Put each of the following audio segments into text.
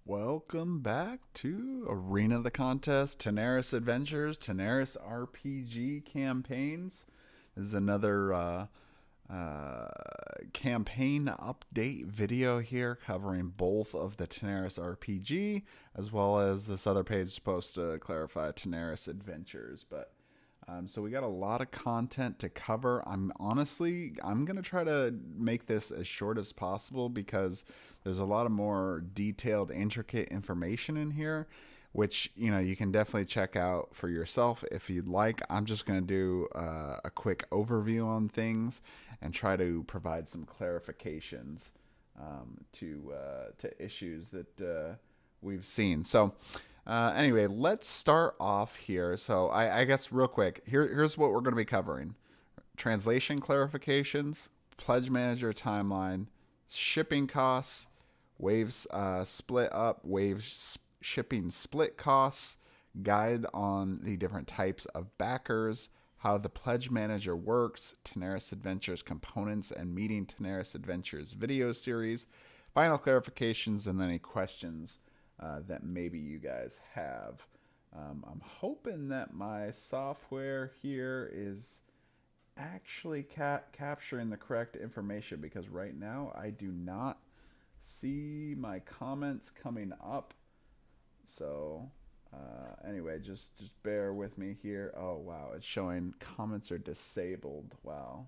Welcome back to Arena of the Contest, Tanares Adventures, Tanares RPG campaigns. This is another campaign update video here covering both of the Tanares RPG as well as this other page supposed to clarify Tanares Adventures. So we got a lot of content to cover. I'm going to try to make this as short as possible because there's a lot of more detailed, intricate information in here, which, you can definitely check out for yourself if you'd like. I'm just going to do a quick overview on things and try to provide some clarifications to issues that we've seen. So anyway, let's start off here. So I guess real quick, here's what we're going to be covering. Translation clarifications, pledge manager timeline, shipping costs, waves split up, waves shipping split costs, guide on the different types of backers, how the pledge manager works, Tanares Adventures components and meeting Tanares Adventures video series, final clarifications, and then any questions that maybe you guys have. I'm hoping that my software here is actually capturing the correct information, because right now I do not see my comments coming up. So anyway, just bear with me here. Oh wow, it's showing comments are disabled. Wow.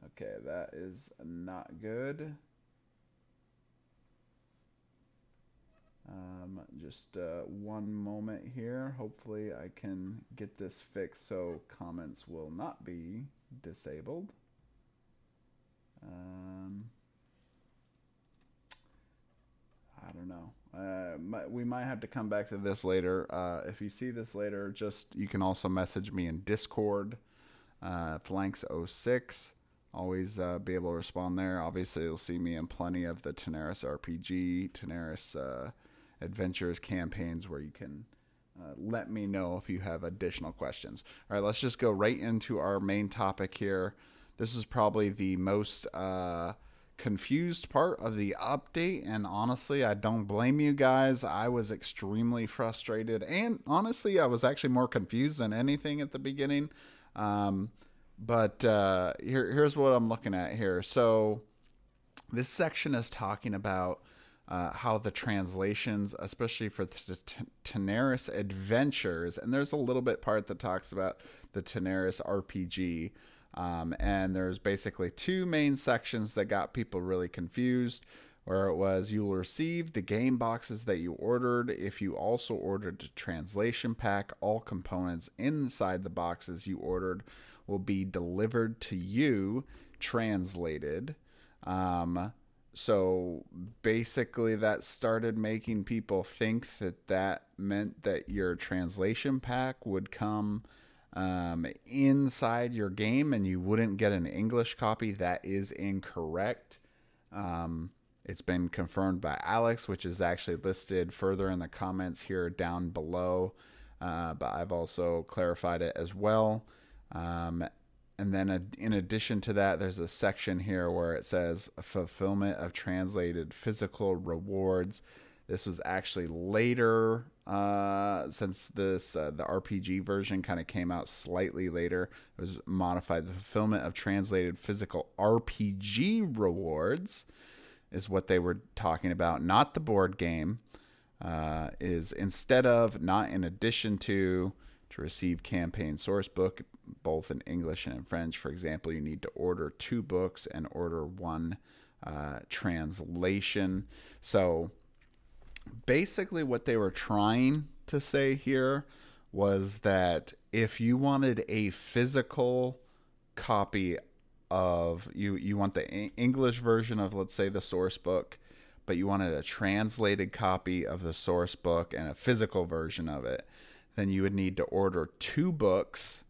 Okay, that is not good. Just one moment here. Hopefully I can get this fixed so comments will not be disabled. I don't know. We might have to come back to this later. If you see this later, you can also message me in Discord, Flanks06. Always be able to respond there. Obviously, you'll see me in plenty of the Tanares RPG, Tanares Adventures campaigns where you can let me know if you have additional questions. All right, let's just go right into our main topic here. This is probably the most confused part of the update, and honestly, I don't blame you guys. I was extremely frustrated, and honestly, I was actually more confused than anything at the beginning. But here's what I'm looking at here. So this section is talking about how the translations, especially for the Tanares Adventures, and there's a little bit part that talks about the Tanares RPG, and there's basically two main sections that got people really confused, where it was you will receive the game boxes that you ordered. If you also ordered a translation pack, all components inside the boxes you ordered will be delivered to you translated. So basically that started making people think that meant that your translation pack would come inside your game and you wouldn't get an English copy. That is incorrect. It's been confirmed by Alex, which is actually listed further in the comments here down below. But I've also clarified it as well. And then in addition to that, there's a section here where it says fulfillment of translated physical rewards. This was actually later, since this the RPG version kind of came out slightly later. It was modified. The fulfillment of translated physical RPG rewards is what they were talking about, not the board game. Is instead of, not in addition to receive campaign source book, both in English and in French. For example, you need to order 2 books and order 1 translation. So basically what they were trying to say here was that if you wanted a physical copy of, you want the English version of, let's say, the source book, but you wanted a translated copy of the source book and a physical version of it, then you would need to order 2 books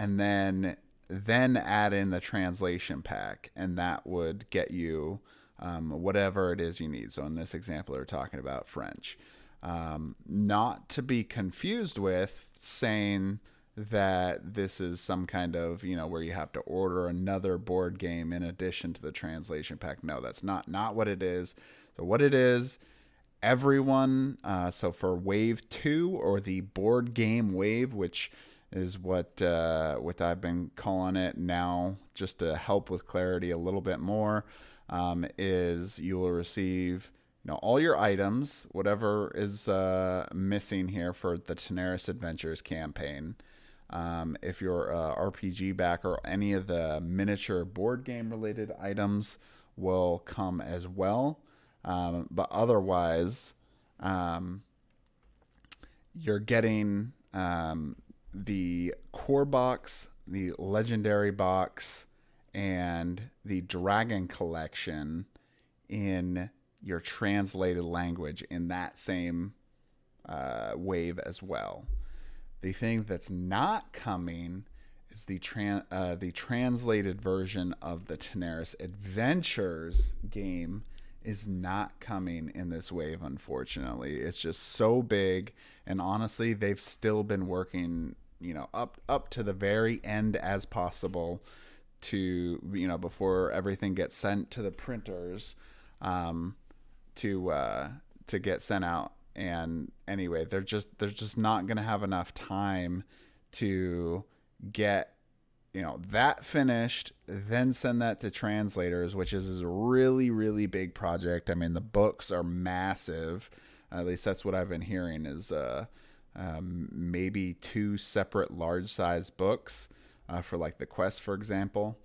and then add in the translation pack, and that would get you whatever it is you need. So in this example, they're talking about French. Not to be confused with saying that this is some kind of, where you have to order another board game in addition to the translation pack. No, that's not what it is. So what it is everyone. So for Wave 2, or the board game wave, which is what I've been calling it now, just to help with clarity a little bit more, is you will receive all your items, whatever is missing here for the Tanares Adventures campaign. If you're a RPG backer, any of the miniature board game related items will come as well. But otherwise, you're getting the core box, the legendary box, and the dragon collection in your translated language in that same wave as well. The thing that's not coming is the translated version of the Tanares Adventures game is not coming in this wave, unfortunately. It's just so big, and honestly, they've still been working, up to the very end as possible to, before everything gets sent to the printers, to get sent out. And anyway, they're just not going to have enough time to get that finished, then send that to translators, which is a really, really big project. I mean, the books are massive. At least that's what I've been hearing, is maybe 2 separate large size books for like the quest, for example.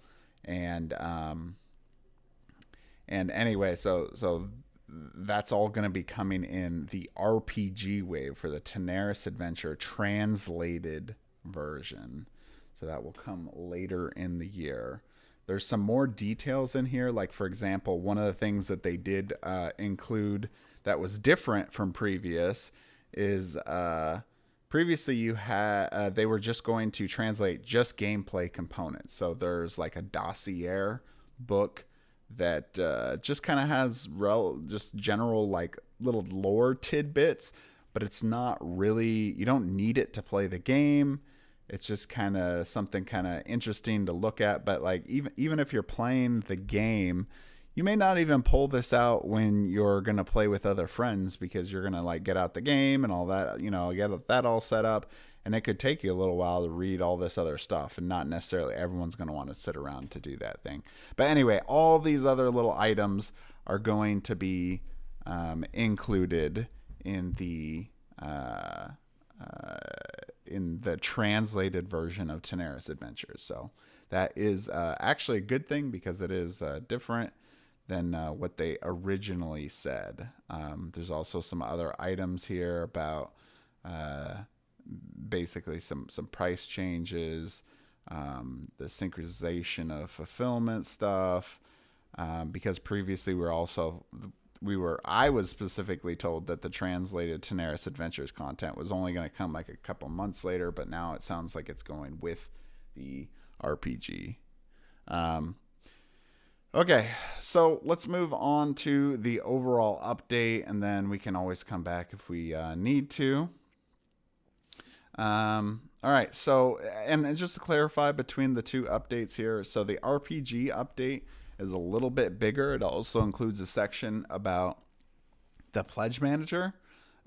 And anyway, so that's all going to be coming in the RPG wave for the Tanares Adventure translated version. So that will come later in the year. There's some more details in here. Like, for example, one of the things that they did include that was different from previous is previously you had they were just going to translate just gameplay components. So there's like a dossier book that just kind of has just general like little lore tidbits, but it's not really, you don't need it to play the game. It's just kind of something kind of interesting to look at. But like even if you're playing the game, you may not even pull this out when you're going to play with other friends, because you're going to like get out the game and all that, get that all set up. And it could take you a little while to read all this other stuff, and not necessarily everyone's going to want to sit around to do that thing. But anyway, all these other little items are going to be included in the translated version of Tanares Adventures. So that is actually a good thing, because it is different than what they originally said. There's also some other items here about basically some price changes, the synchronization of fulfillment stuff, because previously I was specifically told that the translated Tanares Adventures content was only going to come like a couple months later, but now it sounds like it's going with the RPG. Okay, so let's move on to the overall update, and then we can always come back if we need to. All right, so, and just to clarify between the two updates here, so the RPG update is a little bit bigger. It also includes a section about the Pledge Manager,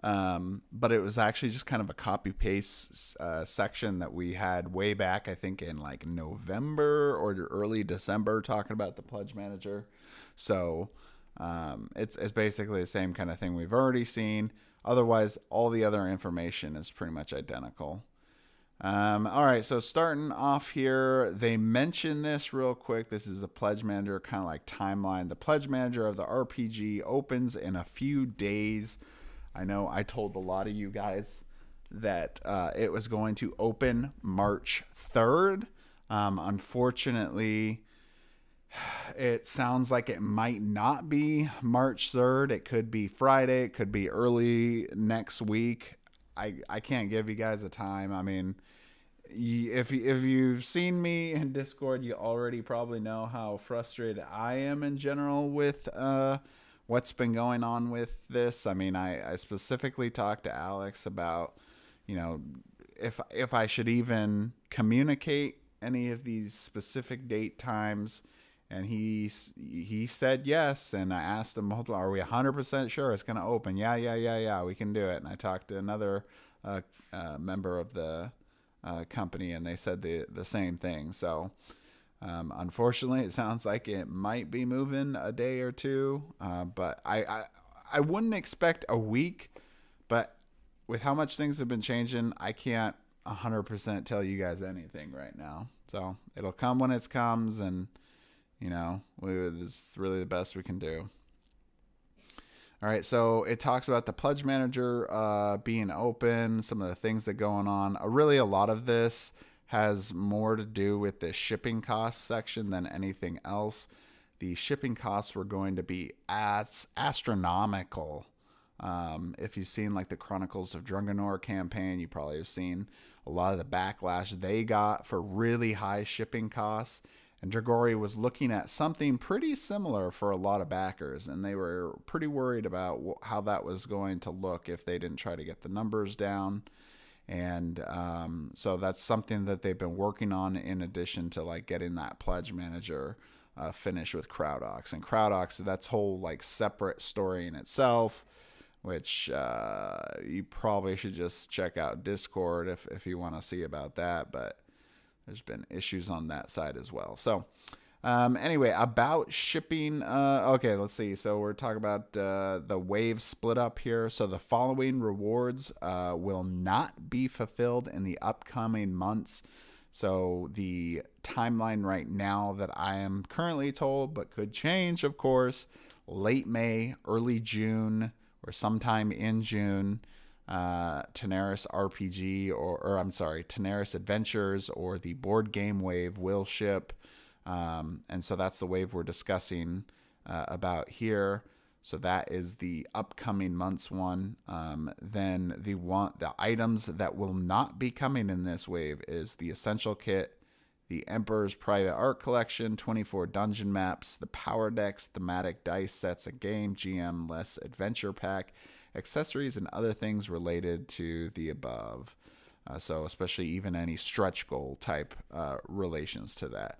but it was actually just kind of a copy-paste section that we had way back, I think in like November or early December, talking about the Pledge Manager. So it's basically the same kind of thing we've already seen. Otherwise, all the other information is pretty much identical. All right, so starting off here, they mention this real quick. This is the Pledge Manager kind of like timeline. The Pledge Manager of the RPG opens in a few days. I know I told a lot of you guys that it was going to open March 3rd. Unfortunately, it sounds like it might not be March 3rd. It could be Friday. It could be early next week. I can't give you guys a time. I mean, if you've seen me in Discord, you already probably know how frustrated I am in general with what's been going on with this. I mean, I specifically talked to Alex about, if I should even communicate any of these specific date times. And he said yes, and I asked him, "Are we 100% sure it's going to open?" Yeah, we can do it. And I talked to another member of the company, and they said the same thing. So unfortunately, it sounds like it might be moving a day or two, but I wouldn't expect a week. But with how much things have been changing, I can't 100% tell you guys anything right now. So it'll come when it comes, and it's really the best we can do. All right, so it talks about the pledge manager being open, some of the things that are going on. Really, a lot of this has more to do with the shipping costs section than anything else. The shipping costs were going to be astronomical. If you've seen like the Chronicles of Drunganor campaign, you probably have seen a lot of the backlash they got for really high shipping costs. And Dragori was looking at something pretty similar for a lot of backers, and they were pretty worried about how that was going to look if they didn't try to get the numbers down. And so that's something that they've been working on, in addition to like getting that pledge manager finished with CrowdOx. And CrowdOx, that's whole like separate story in itself, which you probably should just check out Discord if you want to see about that. But there's been issues on that side as well. So anyway, about shipping. Okay, let's see. So we're talking about the wave split up here. So the following rewards will not be fulfilled in the upcoming months. So the timeline right now that I am currently told, but could change, of course, late May, early June, or sometime in June. Tanares RPG Tanares Adventures or the board game wave will ship. And so that's the wave we're discussing about here. So that is the upcoming month's one. Then the items that will not be coming in this wave is the Essential Kit, the Emperor's Private Art Collection, 24 dungeon maps, the Power Decks, thematic dice sets, a game, GM-less adventure pack, accessories, and other things related to the above. So especially even any stretch goal type relations to that.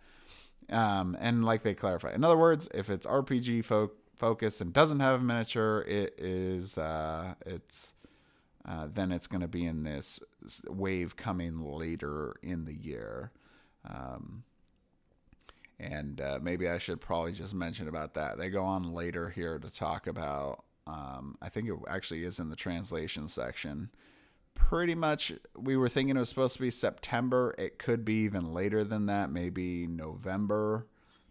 And like they clarify, in other words, if it's RPG focused and doesn't have a miniature, then it's going to be in this wave coming later in the year. And maybe I should probably just mention about that. They go on later here to talk about, I think it actually is in the translation section. Pretty much, we were thinking it was supposed to be September. It could be even later than that, maybe November,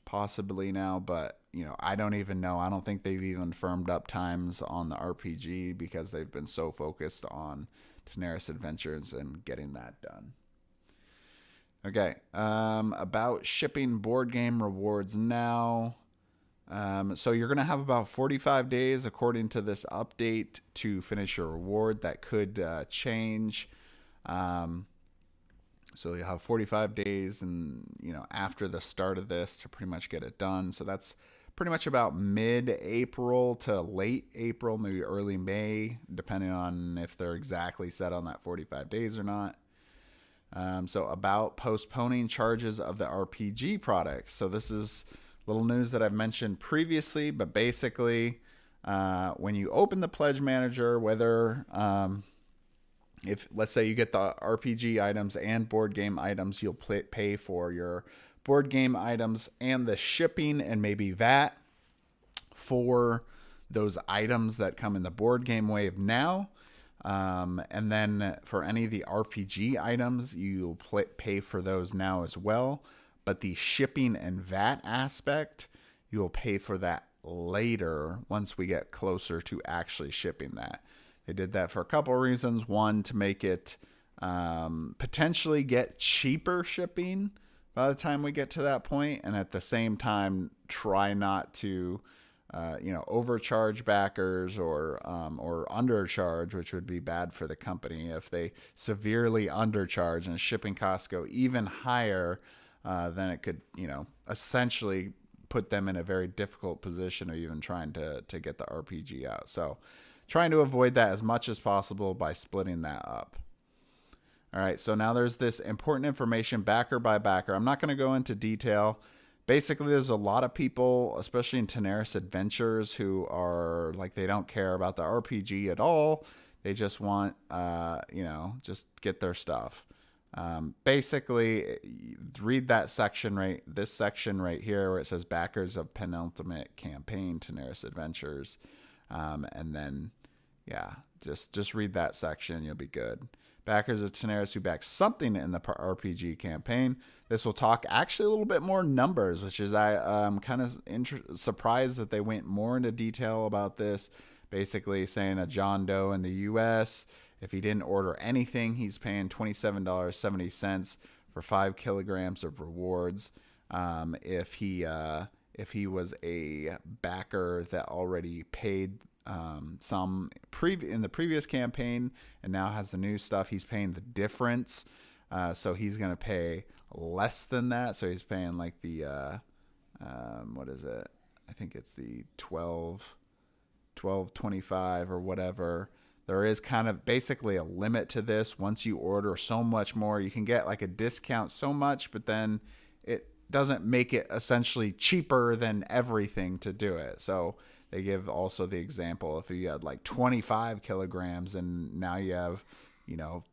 possibly now. But, I don't even know. I don't think they've even firmed up times on the RPG because they've been so focused on Tanares Adventures and getting that done. Okay, about shipping board game rewards now. So you're going to have about 45 days, according to this update, to finish your reward. That could change. So you'll have 45 days and, after the start of this to pretty much get it done. So that's pretty much about mid-April to late April, maybe early May, depending on if they're exactly set on that 45 days or not. So about postponing charges of the RPG products. So this is little news that I've mentioned previously, but basically when you open the pledge manager, whether if let's say you get the RPG items and board game items, you'll pay for your board game items and the shipping and maybe VAT for those items that come in the board game wave now. And then for any of the RPG items, you'll pay for those now as well. But the shipping and VAT aspect, you'll pay for that later once we get closer to actually shipping that. They did that for a couple of reasons. One, to make it potentially get cheaper shipping by the time we get to that point, and at the same time, try not to overcharge backers or undercharge, which would be bad for the company if they severely undercharge and shipping costs go even higher. Then it could, essentially put them in a very difficult position of even trying to get the RPG out. So trying to avoid that as much as possible by splitting that up. All right, so now there's this important information backer by backer. I'm not going to go into detail basically, there's a lot of people, especially in Tanares Adventures, who are like, they don't care about the RPG at all. They just want, just get their stuff. Basically, read that section this section right here where it says backers of penultimate campaign, Tanares Adventures. And then, yeah, just read that section. You'll be good. Backers of Tanares who back something in the RPG campaign. This will talk actually a little bit more numbers, which is I'm kind of surprised that they went more into detail about this. Basically saying a John Doe in the U.S., if he didn't order anything, he's paying $27.70 for 5 kilograms of rewards. If he was a backer that already paid some in the previous campaign and now has the new stuff, he's paying the difference. So he's going to pay less than that. So he's paying like the what is it? I think it's the 12.25 or whatever. There is kind of basically a limit to this. Once you order so much more, you can get like a discount so much, but then it doesn't make it essentially cheaper than everything to do it. So they give also the example, if you had like 25 kilograms and now you have,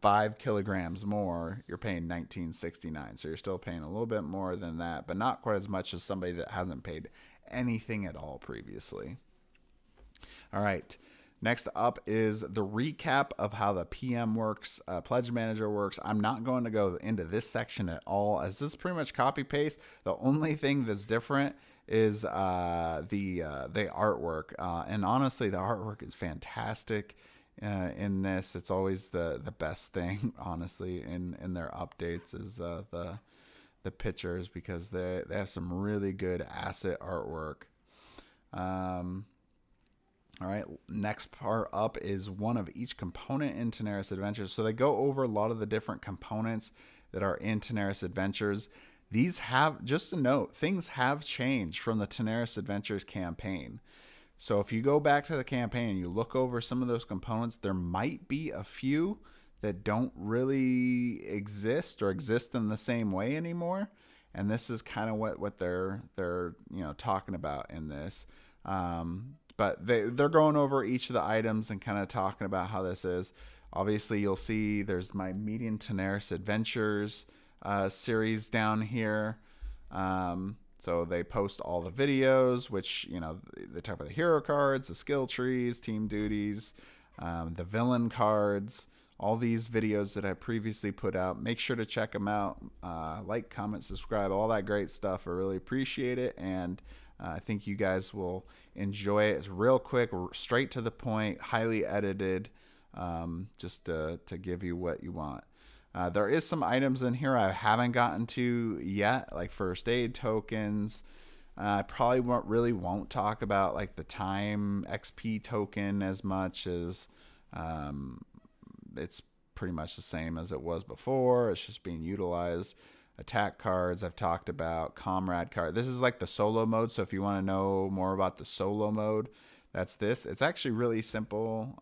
5 kilograms more, you're paying $19.69. So you're still paying a little bit more than that, but not quite as much as somebody that hasn't paid anything at all previously. All right. Next up is the recap of how the PM works, Pledge Manager works. I'm not going to go into this section at all, as this is pretty much copy paste. The only thing that's different is the artwork, and honestly, the artwork is fantastic in this. It's always the best thing, honestly, in their updates is the pictures, because they have some really good asset artwork. All right, next part up is one of each component in Tanares Adventures. So they go over a lot of the different components that are in Tanares Adventures. These have, just a note, things have changed from the Tanares Adventures campaign. So if you go back to the campaign and you look over some of those components, there might be a few that don't really exist or exist in the same way anymore. And this is kind of what they're talking about in this. But they're going over each of the items and kind of talking about how this is. Obviously, you'll see there's my Median Tanares Adventures series down here. So they post all the videos, which, they talk about the hero cards, the skill trees, team duties, the villain cards, all these videos that I previously put out. Make sure to check them out. Like, comment, subscribe, all that great stuff. I really appreciate it. And I think you guys will enjoy it. It's real quick, straight to the point, highly edited, just to give you what you want. There is some items in here I haven't gotten to yet, like first aid tokens. I probably won't talk about like the time XP token as much, as it's pretty much the same as it was before. It's just being utilized. Attack cards I've talked about. Comrade card. This is like the solo mode, so if you want to know more about the solo mode, that's this. It's actually really simple.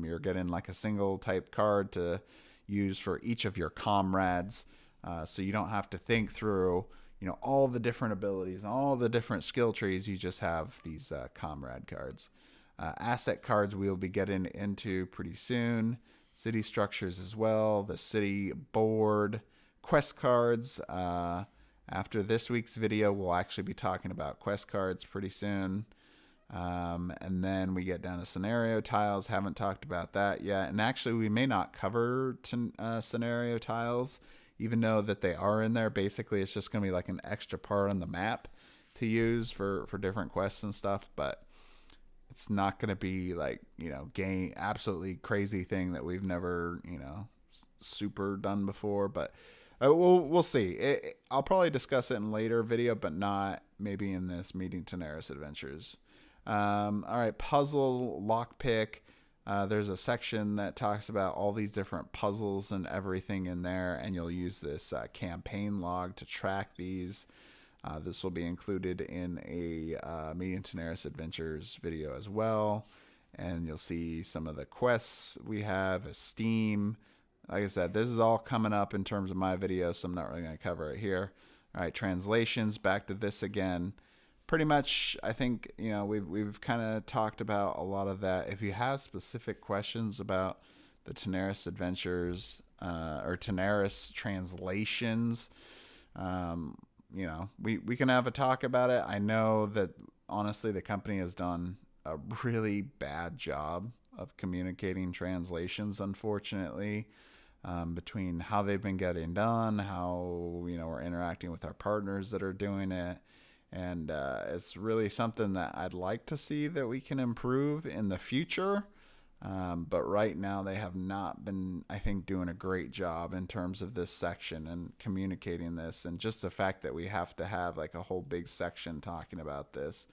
You're getting like a single type card to use for each of your comrades, so you don't have to think through all the different abilities and all the different skill trees. You just have these comrade cards. Asset cards we'll be getting into pretty soon. City structures as well. The city board. Quest cards. After this week's video, we'll actually be talking about quest cards pretty soon. And then we get down to scenario tiles. Haven't talked about that yet. And actually, we may not cover scenario tiles, even though that they are in there. Basically, it's just going to be like an extra part on the map to use for different quests and stuff. But it's not going to be like, game absolutely crazy thing that we've never, super done before. But we'll see. I'll probably discuss it in a later video, but not maybe in this Meeting Tanares Adventures. All right, puzzle lockpick. There's a section that talks about all these different puzzles and everything in there, and you'll use this campaign log to track these. This will be included in a Meeting Tanares Adventures video as well, and you'll see some of the quests we have, Steam. Like I said, this is all coming up in terms of my video, so I'm not really going to cover it here. All right, translations, back to this again. Pretty much, I think, we've kind of talked about a lot of that. If you have specific questions about the Tanares Adventures or Tanares translations, we can have a talk about it. I know that honestly, the company has done a really bad job of communicating translations, unfortunately, between how they've been getting done, how we're interacting with our partners that are doing it. And it's really something that I'd like to see that we can improve in the future. But right now they have not been, I think, doing a great job in terms of this section and communicating this. And just the fact that we have to have like a whole big section talking about this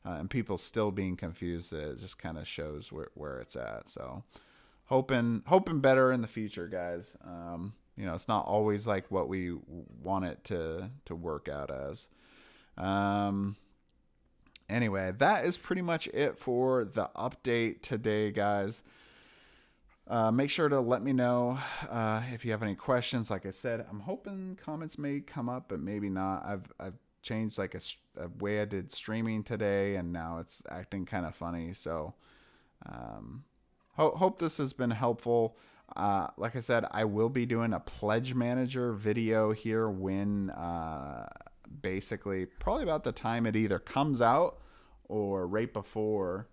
and people still being confused, it just kind of shows where it's at. So hoping better in the future, guys. It's not always like what we want it to work out as. Anyway, that is pretty much it for the update today, guys. Make sure to let me know if you have any questions. Like I said, I'm hoping comments may come up, but maybe not. I've changed like a way I did streaming today, and now it's acting kind of funny. So hope this has been helpful. Like I said, I will be doing a pledge manager video here when basically probably about the time it either comes out or right before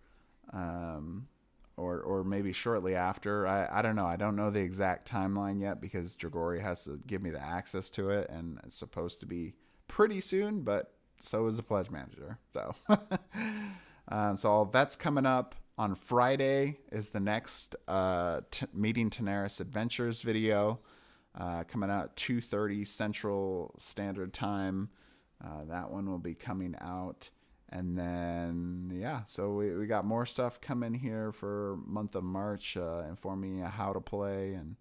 or maybe shortly after. I don't know. I don't know the exact timeline yet because Dragori has to give me the access to it, and it's supposed to be pretty soon, but so is the pledge manager. So so that's coming up. On Friday is the next Meeting Tanares Adventures video coming out at 2:30 Central Standard Time. That one will be coming out. And then, so we got more stuff coming here for month of March, informing you how to play and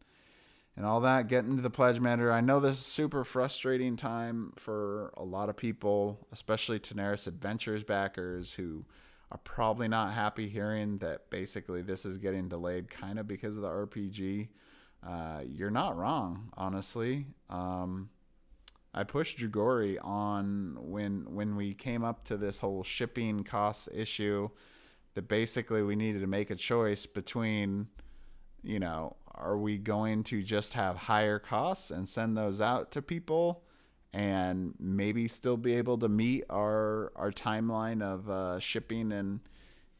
all that. Getting to the pledge manager. I know this is a super frustrating time for a lot of people, especially Tanares Adventures backers who are probably not happy hearing that basically this is getting delayed kind of because of the RPG. You're not wrong, honestly. I pushed Dragori on when we came up to this whole shipping costs issue that basically we needed to make a choice between, are we going to just have higher costs and send those out to people and maybe still be able to meet our timeline of shipping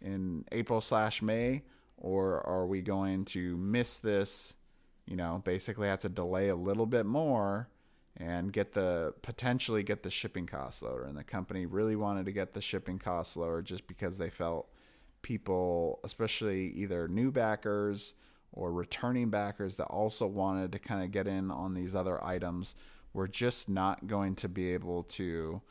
in April/May, or are we going to miss this, basically have to delay a little bit more and potentially get the shipping costs lower. And the company really wanted to get the shipping costs lower just because they felt people, especially either new backers or returning backers that also wanted to kind of get in on these other items, were just not going to be able to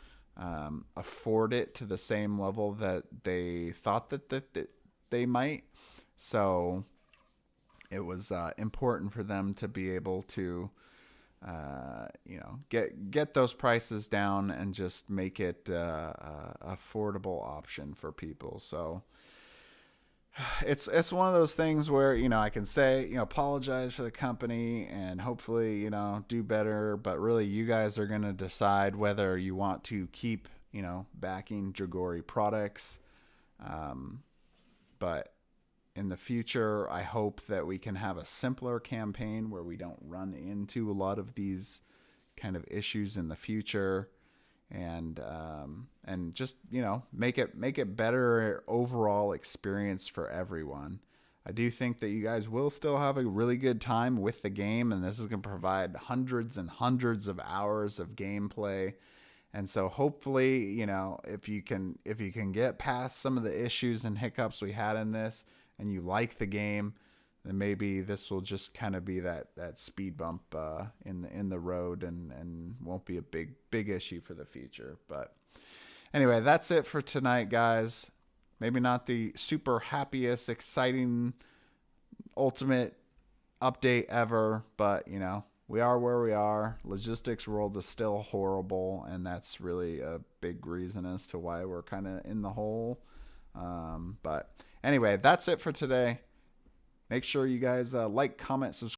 afford it to the same level that they thought that they might. So it was important for them to be able to get those prices down and just make it a affordable option for people. So it's one of those things where, I can say, apologize for the company and hopefully, do better, but really you guys are going to decide whether you want to keep, backing Dragori products. But in the future, I hope that we can have a simpler campaign where we don't run into a lot of these kind of issues in the future, and just make it better overall experience for everyone. I do think that you guys will still have a really good time with the game, and this is going to provide hundreds and hundreds of hours of gameplay. And so hopefully, if you can get past some of the issues and hiccups we had in this, and you like the game, then maybe this will just kind of be that speed bump in the road, and won't be a big issue for the future. But anyway, that's it for tonight, guys. Maybe not the super happiest, exciting, ultimate update ever, but we are where we are. Logistics world is still horrible, and that's really a big reason as to why we're kind of in the hole. But anyway, that's it for today. Make sure you guys like, comment, subscribe.